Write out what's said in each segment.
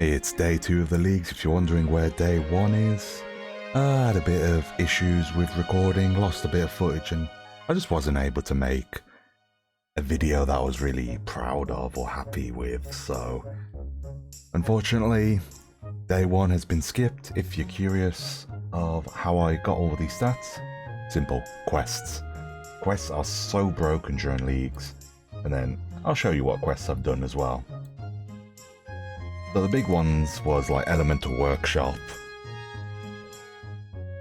It's day 2 of the leagues. If you're wondering where day 1 is, I had a bit of issues with recording, lost a bit of footage, and I just wasn't able to make a video that I was really proud of or happy with. So unfortunately, day 1 has been skipped. If you're curious of how I got all these stats, simple: quests. Quests are so broken during leagues, and then I'll show you what quests I've done as well. So the big ones was like Elemental Workshop,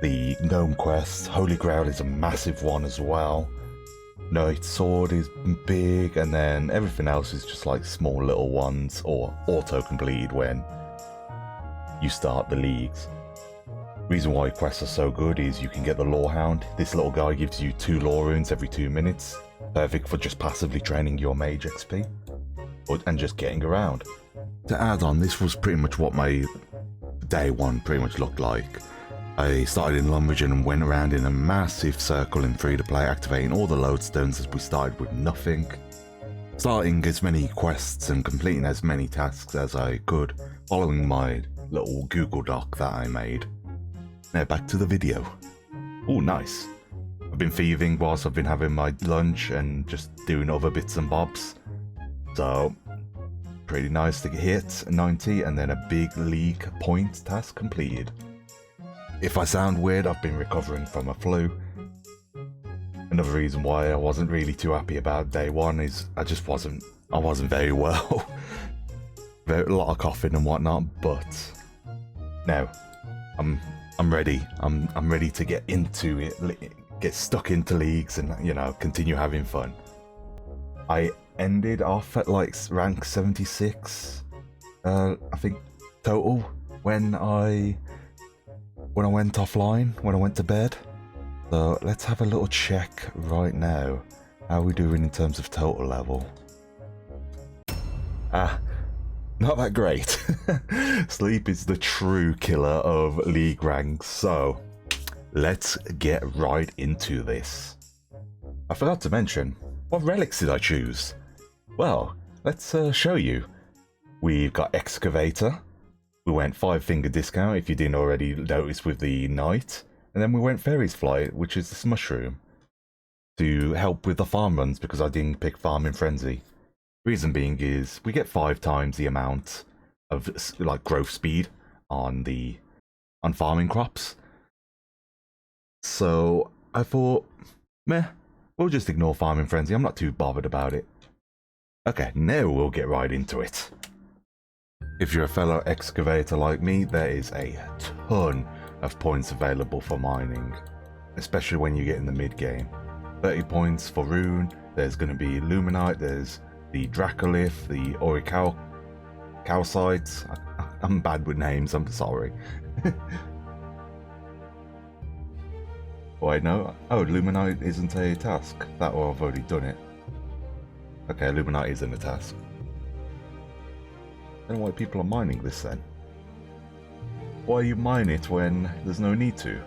the Gnome quest, Holy Grail is a massive one as well, Knight Sword is big, and then everything else is just like small little ones or auto-completed when you start the leagues. Reason why quests are so good is you can get the Lore Hound. This little guy gives you 2 lore runes every 2 minutes, perfect for just passively training your mage XP and just getting around. To add on, this was pretty much what my day 1 pretty much looked like. I started in Lumberton and went around in a massive circle in free-to-play, activating all the lodestones as we started with nothing, starting as many quests and completing as many tasks as I could, following my little Google Doc that I made. Now back to the video. Oh, nice. I've been thieving whilst I've been having my lunch and just doing other bits and bobs. So pretty nice to hit 90 and then a big league point task completed. If I sound weird, I've been recovering from a flu. Another reason why I wasn't really too happy about day 1 is I wasn't very well. A lot of coughing and whatnot, but now I'm ready. I'm ready to get into it, get stuck into leagues and, you know, continue having fun. I ended off at like rank 76, I think total when I went offline, when I went to bed. So let's have a little check right now. How are we doing in terms of total level? Not that great. Sleep is the true killer of league ranks, so let's get right into this. I forgot to mention, what relics did I choose? Well, let's show you. We've got Excavator. We went 5-finger discount, if you didn't already notice, with the Knight. And then we went Fairy's Flight, which is this mushroom, to help with the farm runs because I didn't pick Farming Frenzy. Reason being is we get 5 times the amount of like growth speed on farming crops. So I thought, meh, we'll just ignore Farming Frenzy. I'm not too bothered about it. Okay, now we'll get right into it. If you're a fellow excavator like me, there is a ton of points available for mining, especially when you get in the mid game. 30 points for rune, there's going to be luminite, there's the Dracolith, the Calcite. I'm bad with names, I'm sorry. Wait, no. Oh, luminite isn't a task. That or I've already done it. Okay, luminite isn't a task. I don't know why people are mining this then. Why you mine it when there's no need to?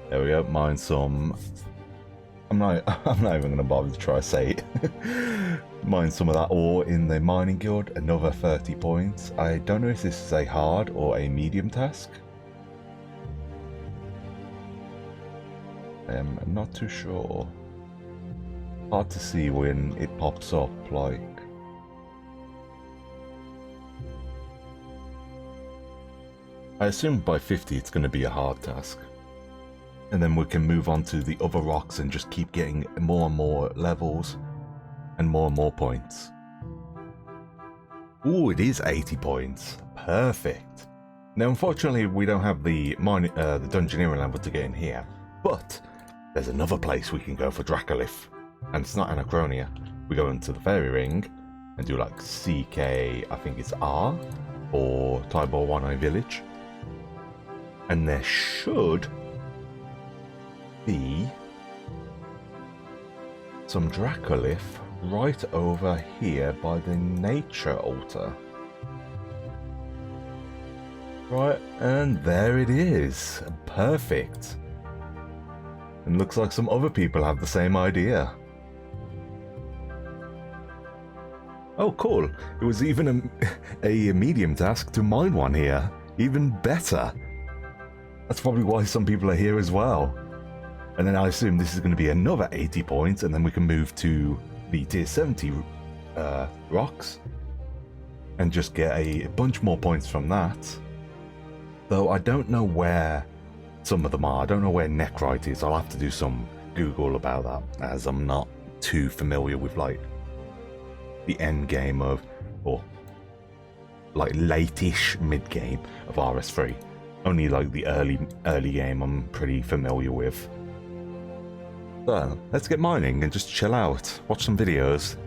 There we go, mine some. I'm not even gonna bother to try to say it. Mine some of that ore in the mining guild, another 30 points. I don't know if this is a hard or a medium task. I'm not too sure. Hard to see when it pops up, like. I assume by 50 it's going to be a hard task. And then we can move on to the other rocks and just keep getting more and more levels and more points. Ooh, it is 80 points. Perfect. Now, unfortunately, we don't have the dungeoneering level to get in here, but there's another place we can go for Dracolith. And it's not Anachronia. We go into the Fairy Ring and do like CK, I think it's R, or Tybor One-Eye Village. And there should be some Dracolith right over here by the nature altar. Right, and there it is. Perfect. And looks like some other people have the same idea. Oh, cool. It was even a medium task to mine one here. Even better. That's probably why some people are here as well. And then I assume this is going to be another 80 points, and then we can move to the tier 70 rocks and just get a bunch more points from that. Though I don't know where some of them are. I don't know where Necrite is. I'll have to do some Google about that, as I'm not too familiar with like the end game of, or like late-ish mid-game of RS3. Only like the early game I'm pretty familiar with. So let's get mining and just chill out, watch some videos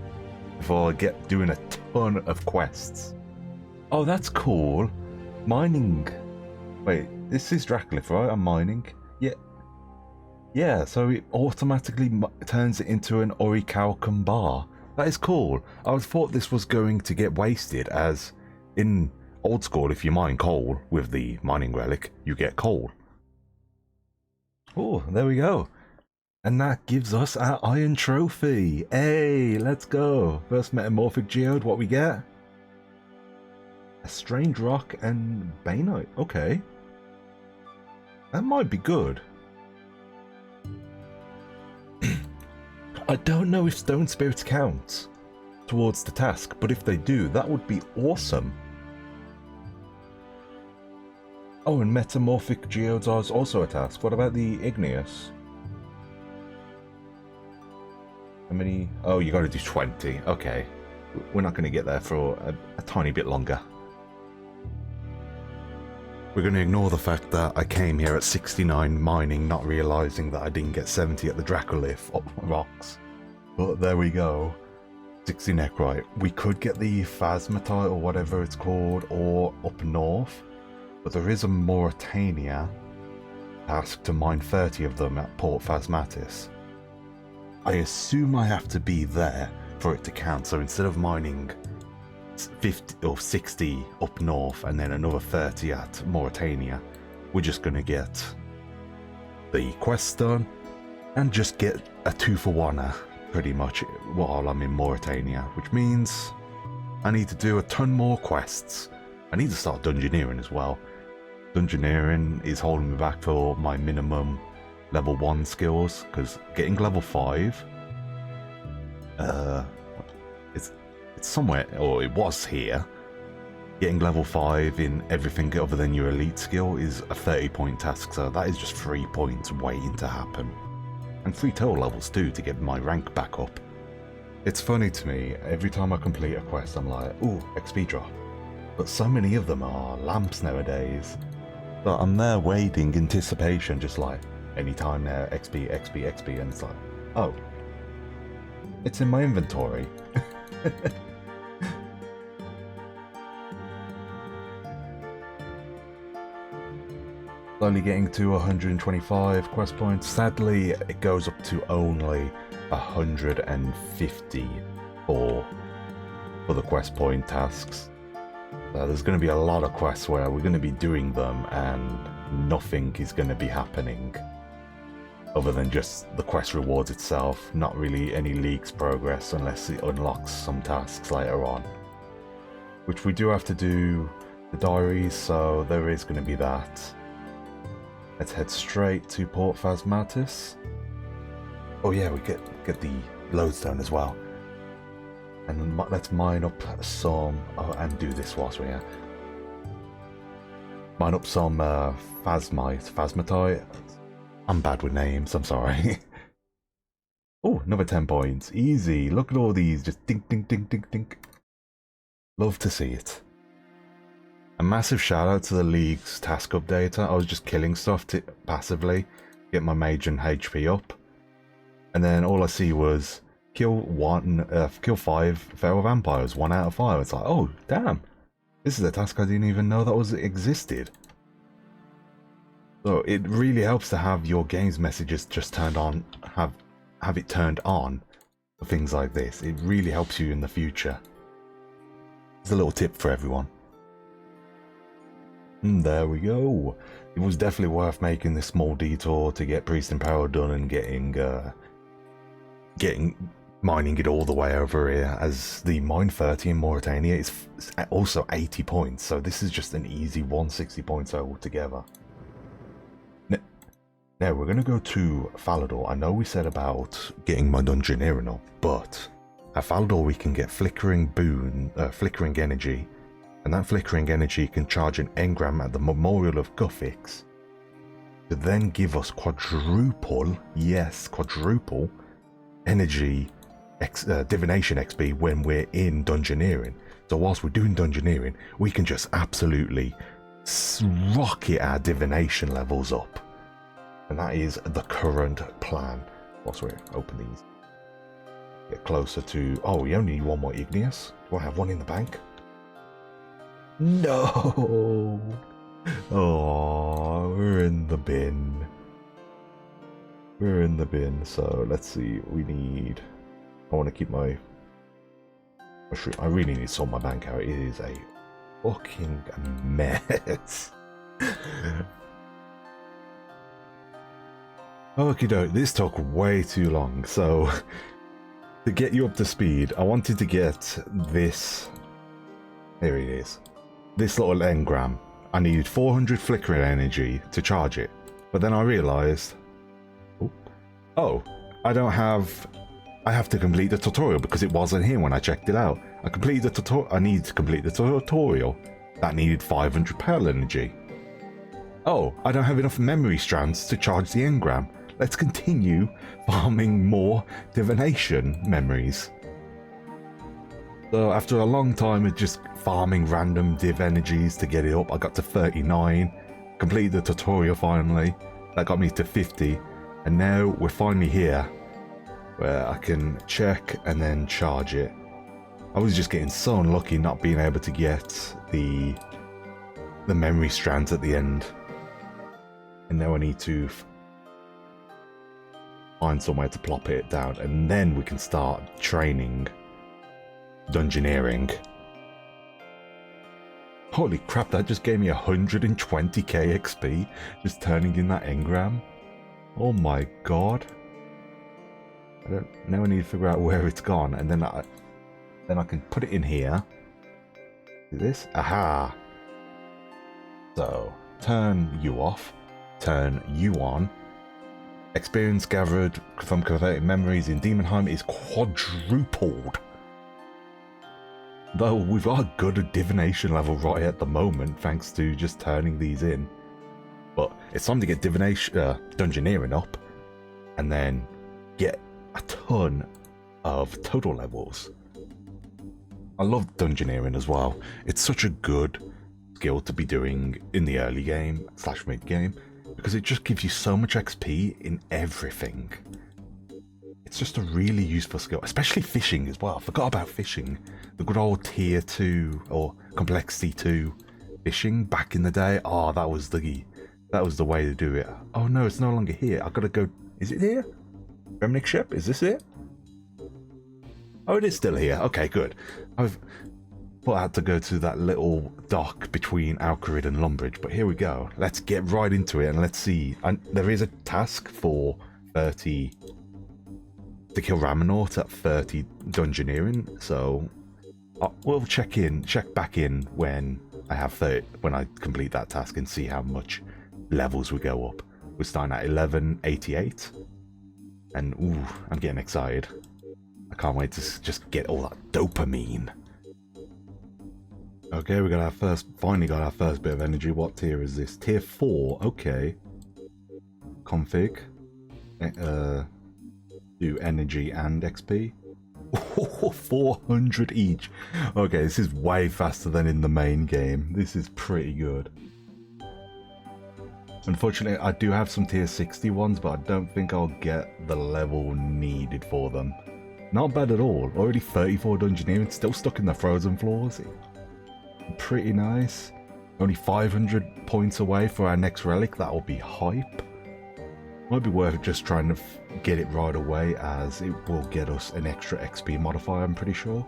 before I get doing a ton of quests. Oh, that's cool. Mining. Wait, this is Draclyph, right? I'm mining. Yeah, so it automatically turns it into an orichalcum bar. That is cool. I thought this was going to get wasted, as in old school, if you mine coal with the mining relic, you get coal. Oh, there we go. And that gives us our iron trophy. Hey, let's go. First metamorphic geode, what we get? A strange rock and bainite. Okay. That might be good. I don't know if stone spirits count towards the task, but if they do, that would be awesome. Oh, and metamorphic geodes are also a task. What about the igneous? How many? Oh, you gotta do 20. Okay. We're not gonna get there for a tiny bit longer. We're gonna ignore the fact that I came here at 69 mining, not realizing that I didn't get 70 at the Draclyph rocks. But there we go. 60 Necrite. We could get the Phasmatite or whatever it's called, or up north. But there is a Mauritania task to mine 30 of them at Port Phasmatis. I assume I have to be there for it to count, so instead of mining 50 or 60 up north and then another 30 at Mauritania, we're just gonna get the quest done and just get a 2-for-1 pretty much while I'm in Mauritania, which means I need to do a ton more quests. I need to start dungeoneering as well. Dungeoneering is holding me back for my minimum level 1 skills, because getting level 5 it's somewhere, or it was here. Getting level 5 in everything other than your elite skill is a 30-point task, so that is just 3 points waiting to happen. And 3 total levels too to get my rank back up. It's funny to me, every time I complete a quest I'm like, ooh, XP drop. But so many of them are lamps nowadays. But I'm there waiting, anticipation, just like, anytime now, XP, XP, XP, and it's like, oh, it's in my inventory. Only getting to 125 quest points. Sadly, it goes up to only 150 for the quest point tasks. So there's going to be a lot of quests where we're going to be doing them and nothing is going to be happening other than just the quest rewards itself. Not really any leagues progress unless it unlocks some tasks later on, which we do have to do the diaries, so there is going to be that. Let's head straight to Port Phasmatis. Oh yeah, we get the lodestone as well. And let's mine up some, and do this whilst we're here. Mine up some Phasmatite. I'm bad with names, I'm sorry. Oh, another 10 points. Easy. Look at all these, just dink, dink, dink, dink, dink. Love to see it. A massive shout out to the League's task updater. I was just killing stuff passively, get my mage and HP up. And then all I see was kill 5 feral vampires, 1 out of 5. It's like, oh, damn. This is a task I didn't even know that existed. So it really helps to have your game's messages just turned on, have it turned on for things like this. It really helps you in the future. It's a little tip for everyone. And there we go. It was definitely worth making this small detour to get Priest in Peril done and getting mining it all the way over here, as the mine 30 in Mauritania is also 80 points, so this is just an easy 160 points altogether. Now we're going to go to Falador. I know we said about getting my dungeoneering up, but at Falador we can get flickering energy, and that flickering energy can charge an engram at the Memorial of Guthix to then give us quadruple, yes, quadruple energy divination XP when we're in dungeoneering. So whilst we're doing dungeoneering, we can just absolutely rocket our divination levels up. And that is the current plan. Whilst we open these, get closer to... Oh, we only need one more igneous. Do I have one in the bank? No! Oh, we're in the bin. We're in the bin, so let's see. We need... I want to keep my... I really need to sort my bank out. It is a fucking mess. Okie doke, this took way too long, so to get you up to speed, I wanted to get this, here it is, this little engram. I needed 400 flickering energy to charge it, but then I realised, oh, I have to complete the tutorial because it wasn't here when I checked it out. I completed the tutorial, I needed to complete the tutorial, that needed 500 pearl energy. Oh, I don't have enough memory strands to charge the engram. Let's continue farming more divination memories. So after a long time of just farming random div energies to get it up, I got to 39, completed the tutorial finally, that got me to 50, and now we're finally here, where I can check and then charge it. I was just getting so unlucky not being able to get the memory strands at the end. And now I need to find somewhere to plop it down, and then we can start training dungeoneering. Holy crap, that just gave me 120k XP just turning in that engram. Oh my god. Now I need to figure out where it's gone, and then I can put it in here. Do this. Aha. So turn you off, turn you on. Experience gathered from converting memories in Demonheim is quadrupled. Though we've got a good divination level right at the moment thanks to just turning these in. But it's time to get divination, dungeoneering up, and then get a ton of total levels. I love dungeoneering as well. It's such a good skill to be doing in the early game / mid game, because it just gives you so much XP in everything. It's just a really useful skill, especially fishing as well. I forgot about fishing. The good old tier 2 or complexity 2 fishing back in the day. Oh, that was the way to do it. Oh no, it's no longer here. I gotta go. Is it here? Remnick ship? Is this it? Oh, it is still here. Okay, good. I had to go to that little dock between Alcarid and Lumbridge, but here we go. Let's get right into it and let's see. There is a task for 30 to kill Ramanort at 30 dungeoneering, so we'll check back in when I have 30, when I complete that task and see how much levels we go up. We're starting at 1188, and ooh, I'm getting excited. I can't wait to just get all that dopamine. Okay, we got finally got our first bit of energy. What tier is this? Tier 4, okay. Config. Do energy and XP. 400 each. Okay, this is way faster than in the main game. This is pretty good. Unfortunately, I do have some tier 60 ones, but I don't think I'll get the level needed for them. Not bad at all. Already 34 dungeoneering, still stuck in the frozen floors. Pretty nice. Only 500 points away for our next relic. That'll be hype. Might be worth just trying to get it right away, as it will get us an extra XP modifier, I'm pretty sure.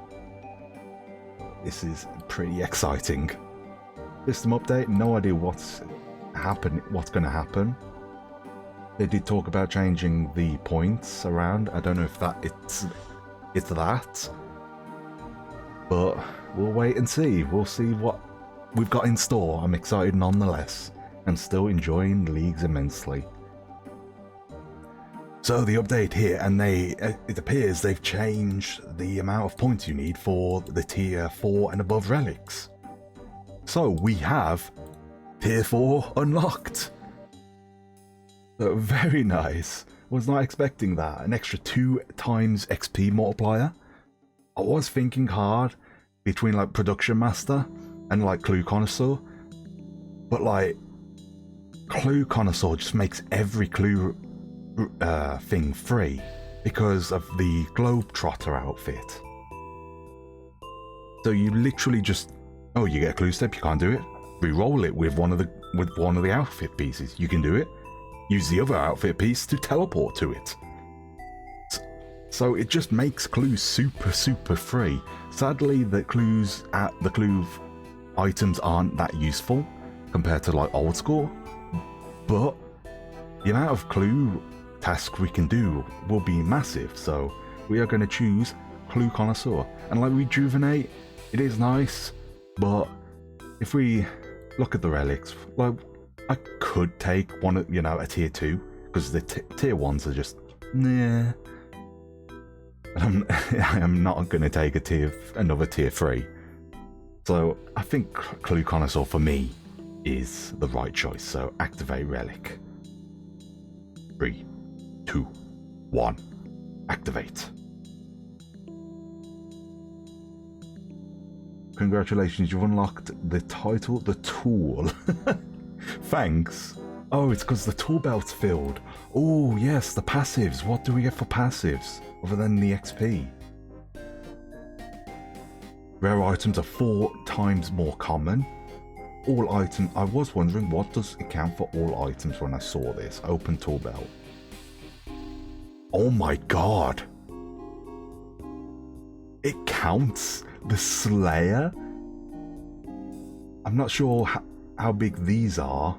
This is pretty exciting. System update, no idea what's going to happen. They did talk about changing the points around. I don't know if it's that. But we'll wait and see. We'll see what we've got in store. I'm excited nonetheless. I'm still enjoying Leagues immensely. So the update here, and it appears they've changed the amount of points you need for the tier 4 and above relics. So we have tier 4 unlocked. So very nice. Was not expecting that. An extra 2 times XP multiplier. I was thinking hard between like Production Master and like Clue Connoisseur, but like Clue Connoisseur just makes every clue thing free because of the Globetrotter outfit. So you literally just, oh, you get a clue step, you can't do it. Re-roll it with one of the outfit pieces. You can do it. Use the other outfit piece to teleport to it. So it just makes clues super free. Sadly, the clue items aren't that useful compared to like old school, but the amount of clue tasks we can do will be massive. So we are going to choose Clue Connoisseur. And like Rejuvenate, it is nice, but if we look at the relics, like I could take one, a tier 2 because the tier 1s are just nah. I am not going to take another tier 3. So I think Clue Connoisseur for me is the right choice. So activate relic. 3, 2, 1. Activate. Congratulations, you've unlocked the title, the tool. Thanks. Oh, it's because the tool belt's filled. Oh, yes, the passives. What do we get for passives other than the XP? Rare items are 4 times more common. All items. I was wondering, what does it count for all items when I saw this? Open tool belt. Oh my god. It counts the Slayer? I'm not sure how big these are,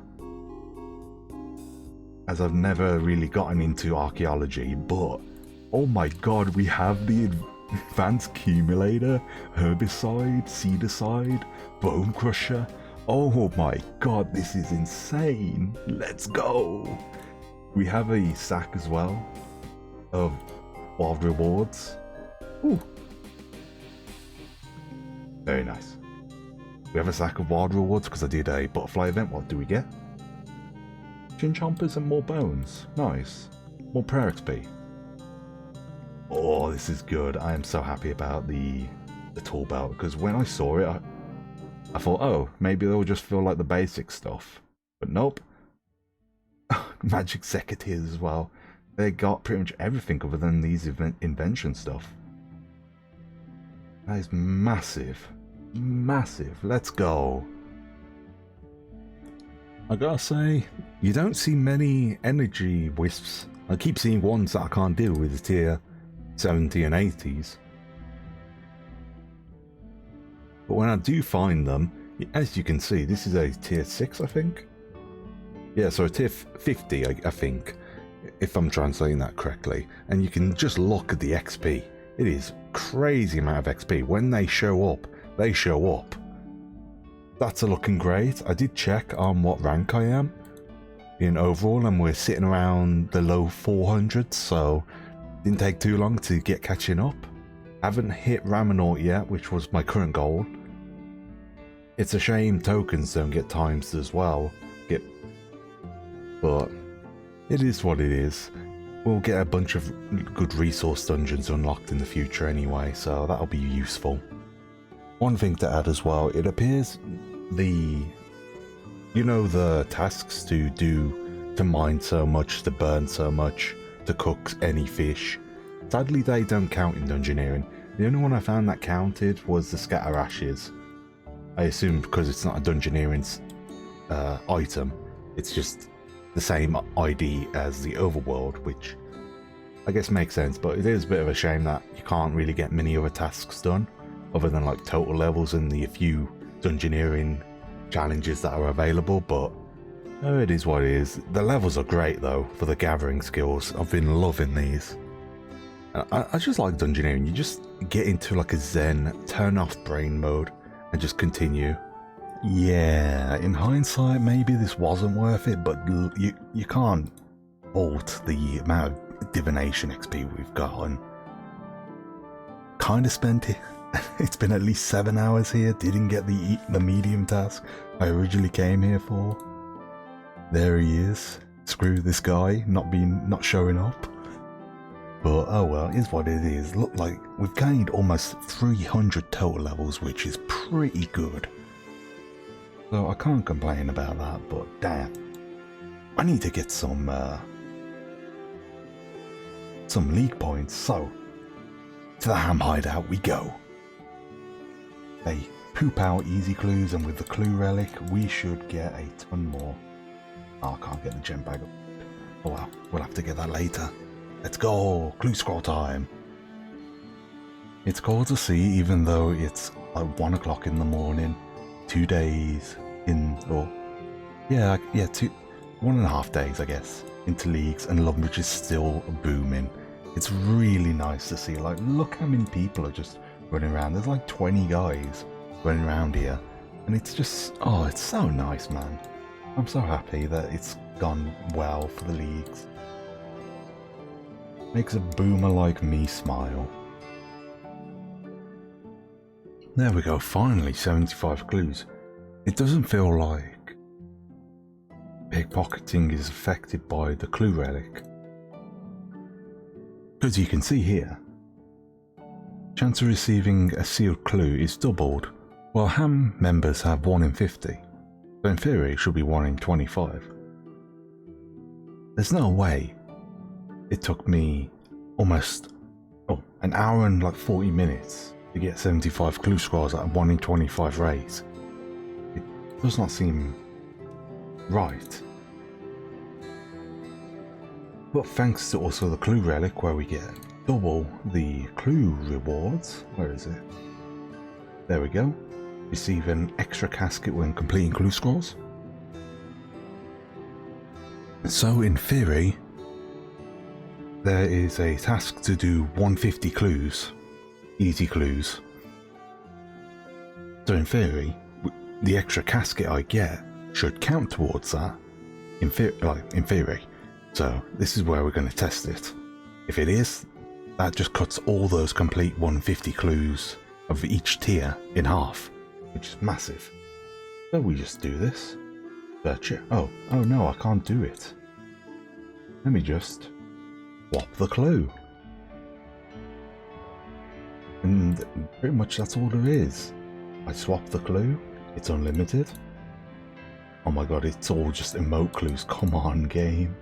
as I've never really gotten into archaeology, but oh my god, we have the Advanced Accumulator, Herbicide, Seedicide, Bone Crusher. Oh my god, this is insane. Let's go. We have a sack as well of wild rewards. Ooh. Very nice. We have a sack of wild rewards because I did a butterfly event. What do we get? Chin chompers and more bones. Nice. More prayer XP. Oh, this is good. I am so happy about the tool belt because when I saw it, I thought, oh, maybe they'll just feel like the basic stuff. But nope. Magic secateurs as well. They got pretty much everything other than these invention stuff. That is massive. Massive. Let's go. I gotta say, you don't see many energy wisps. I keep seeing ones that I can't deal with the tier 70 and 80s. But when I do find them, as you can see, this is a tier 6, I think. Yeah, so a tier 50, I think, if I'm translating that correctly. And you can just look at the XP. It is crazy amount of XP. When they show up, they show up. That's looking great. I did check on what rank I am in overall, and we're sitting around the low 400s, so didn't take too long to get catching up. Haven't hit Ramanaut yet, which was my current goal. It's a shame tokens don't get times as well. But it is what it is. We'll get a bunch of good resource dungeons unlocked in the future anyway, so that'll be useful. One thing to add as well, it appears the tasks to do, to mine so much, to burn so much, to cook any fish, sadly they don't count in Dungeoneering. The only one I found that counted was the Scatter Ashes. I assume because it's not a Dungeoneering item, it's just the same ID as the Overworld, which I guess makes sense, but it is a bit of a shame that you can't really get many other tasks done other than like total levels and the few Dungeoneering challenges that are available, but it is what it is. The levels are great though for the gathering skills. I've been loving these. I just like dungeoneering. You just get into like a zen, turn off brain mode, and just continue. Yeah, in hindsight, maybe this wasn't worth it, but you can't fault the amount of divination XP we've got. And kind of spent it. It's been at least 7 hours here. Didn't get the medium task I originally came here for. There he is. Screw this guy not showing up. But oh well, is what it is. Look, like we've gained almost 300 total levels, which is pretty good. So I can't complain about that. But damn, I need to get some league points. So to the ham hideout we go. They poop out easy clues, and with the clue relic, we should get a ton more. Oh, I can't get the gem bag up. Oh well, we'll have to get that later. Let's go! Clue scroll time! It's cool to see, even though it's like 1 o'clock in the morning, 2 days in, or yeah, 1.5 days, I guess, into leagues, and Lumbridge is still booming. It's really nice to see. Like, look how many people are just running around. There's like 20 guys running around here, and it's just, oh, it's so nice, man. I'm so happy that it's gone well for the leagues. Makes a boomer like me smile. There we go, finally 75 clues. It doesn't feel like pickpocketing is affected by the clue relic. Because you can see here, chance of receiving a sealed clue is doubled, while ham members have 1 in 50, so in theory it should be 1 in 25. There's no way it took me almost an hour and like 40 minutes to get 75 clue scrolls at a 1 in 25 rate. It does not seem right. But thanks to also the clue relic, where we get double the clue rewards. Where is it? There we go. Receive an extra casket when completing clue scrolls. So in theory, there is a task to do 150 clues, easy clues. So in theory, the extra casket I get should count towards that, in theory. So this is where we're going to test it. If it is, that just cuts all those complete 150 clues of each tier in half, which is massive. So we just do this. Search it. Oh no, I can't do it. Let me just swap the clue. And pretty much that's all there is. I swap the clue, it's unlimited. Oh my god, it's all just emote clues. Come on, game.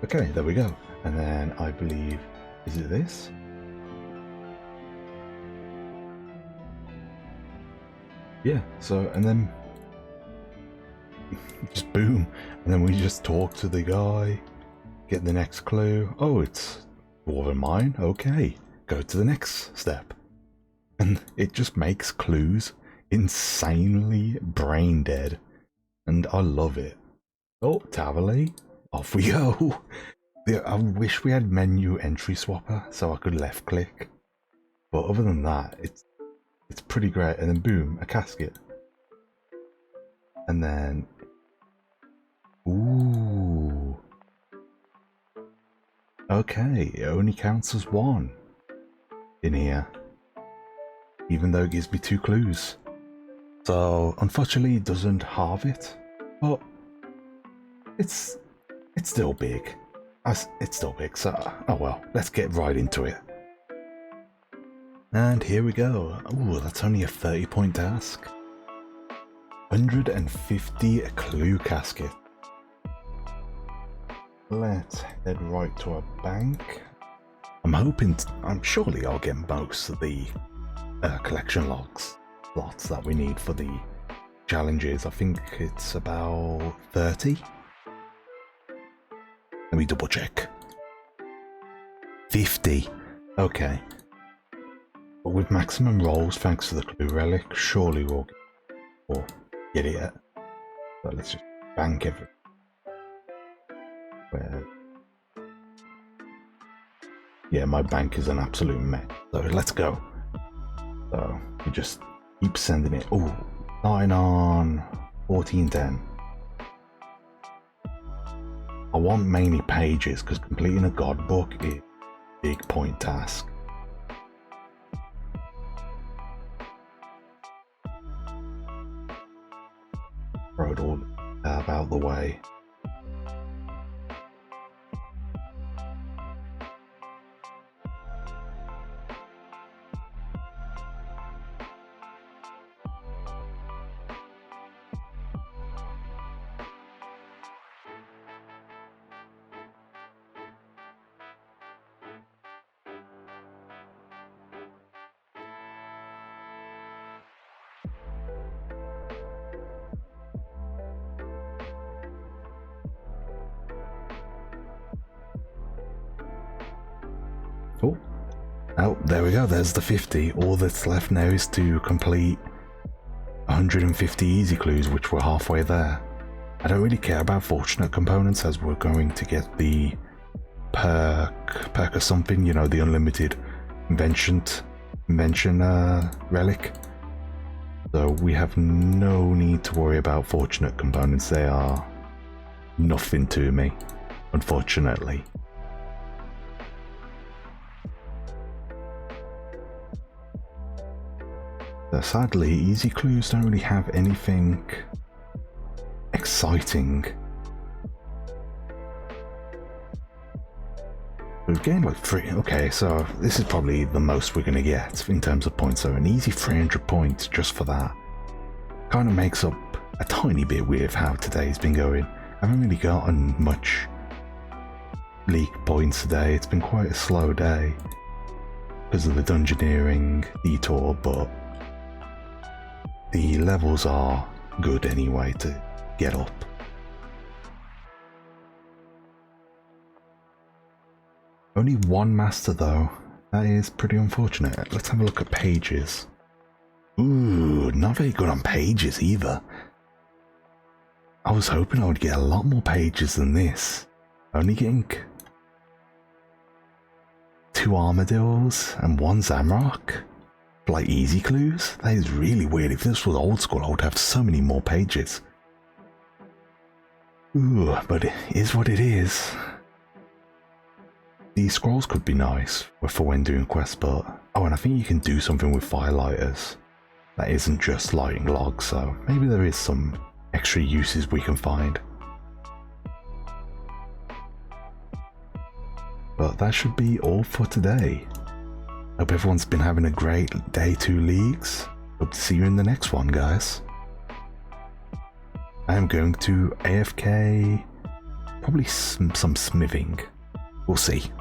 Okay, there we go. And then I believe, is it this? Yeah, so, and then just boom, and then we just talk to the guy, get the next clue. Oh, it's Dwarven Mine. Okay, go to the next step. And it just makes clues insanely brain dead, and I love it. Oh, Tavali, off we go. I wish we had menu entry swapper so I could left click, but other than that, it's pretty great. And then boom, a casket, and then ooh, okay, it only counts as 1 in here, even though it gives me 2 clues. So unfortunately it doesn't halve it, but it's still big. It's still big, so oh well, let's get right into it. And here we go. Ooh, that's only a 30-point task. 150 clue casket. Let's head right to a bank. I'm surely I'll get most of the collection lots that we need for the challenges. I think it's about 30. Let me double check. 50. Okay. But with maximum rolls, thanks to the clue relic, surely we'll get it. But let's just bank everything. Where? Yeah, my bank is an absolute mess. So let's go. So we just keep sending it. Ooh, 9 on 1410. I want mainly pages because completing a god book is a big point task. Throw it all out the way. Oh, there we go, there's the 50. All that's left now is to complete 150 easy clues, which we're halfway there. I don't really care about fortunate components as we're going to get the perk or something, you know, the unlimited invention relic. So we have no need to worry about fortunate components. They are nothing to me, unfortunately. Sadly, easy clues don't really have anything exciting. We've gained like 3. Okay, so this is probably the most we're going to get in terms of points. So an easy 300 points just for that kind of makes up a tiny bit with how today's been going. I haven't really gotten much league points today. It's been quite a slow day because of the dungeoneering detour, but the levels are good anyway to get up. Only one master though, that is pretty unfortunate. Let's have a look at pages. Ooh, not very good on pages either. I was hoping I would get a lot more pages than this. Only getting 2 armadillos and 1 Zamrock. Like easy clues? That is really weird. If this was old school, I would have so many more pages. Ooh, but it is what it is. These scrolls could be nice for when doing quests, but... Oh, and I think you can do something with firelighters. That isn't just lighting logs, so maybe there is some extra uses we can find. But that should be all for today. Hope everyone's been having a great day 2 leagues. Hope to see you in the next one, guys. I am going to AFK, probably some smithing. We'll see.